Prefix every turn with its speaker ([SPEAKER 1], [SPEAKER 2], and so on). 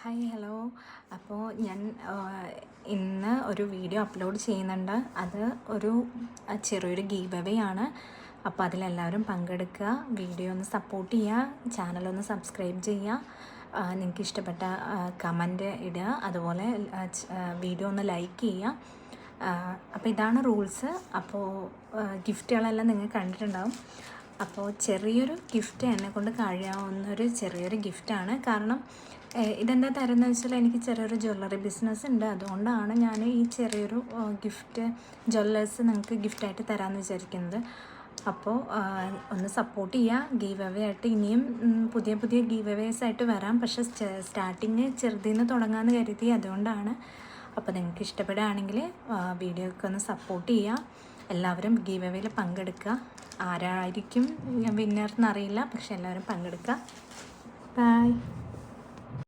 [SPEAKER 1] Hi hello. അപ്പോൾ ഞാൻ ഇന്ന് ഒരു വീഡിയോ അപ്ലോഡ് ചെയ്യുന്നുണ്ട്. അത് ഒരു ചെറിയൊരു ഗീവ് അവേ ആണ്. അപ്പോൾ അതിലെല്ലാവരും പങ്കെടുക്കുക, വീഡിയോ ഒന്ന് സപ്പോർട്ട് ചെയ്യുക, ചാനലൊന്ന് സബ്സ്ക്രൈബ് ചെയ്യുക, നിങ്ങൾക്ക് ഇഷ്ടപ്പെട്ട കമൻറ്റ് ഇടുക, അതുപോലെ വീഡിയോ ഒന്ന് ലൈക്ക് ചെയ്യുക. അപ്പോൾ ഇതാണ് റൂൾസ്. അപ്പോൾ ഗിഫ്റ്റുകളെല്ലാം നിങ്ങൾ കണ്ടിട്ടുണ്ടാവും. അപ്പോൾ ചെറിയൊരു ഗിഫ്റ്റ് എന്നെക്കൊണ്ട് കഴിയാവുന്നൊരു ചെറിയൊരു ഗിഫ്റ്റാണ്. കാരണം ഇതെന്താ തരുന്നത് വെച്ചാൽ എനിക്ക് ചെറിയൊരു ജ്വല്ലറി ബിസിനസ് ഉണ്ട്. അതുകൊണ്ടാണ് ഞാൻ ഈ ചെറിയൊരു ഗിഫ്റ്റ് ജ്വല്ലേഴ്സ് നിങ്ങൾക്ക് ഗിഫ്റ്റായിട്ട് തരാമെന്ന് വിചാരിക്കുന്നത്. അപ്പോൾ ഒന്ന് സപ്പോർട്ട് ചെയ്യുക. ഗീവ് അവേ ആയിട്ട് ഇനിയും പുതിയ പുതിയ ഗീവ് അവേസ് ആയിട്ട് വരാം. പക്ഷേ സ്റ്റാർട്ടിങ് ചെറുതിൽ നിന്ന് തുടങ്ങാമെന്ന് കരുതി, അതുകൊണ്ടാണ്. അപ്പോൾ നിങ്ങൾക്ക് ഇഷ്ടപ്പെടുകയാണെങ്കിൽ വീഡിയോയ്ക്ക് ഒന്ന് സപ്പോർട്ട് ചെയ്യുക. എല്ലാവരും ഗീവ് അവേയിൽ പങ്കെടുക്കുക. ആരായിരിക്കും വിന്നർ എന്നറിയില്ല, പക്ഷെ എല്ലാവരും പങ്കെടുക്കുക. ബൈ.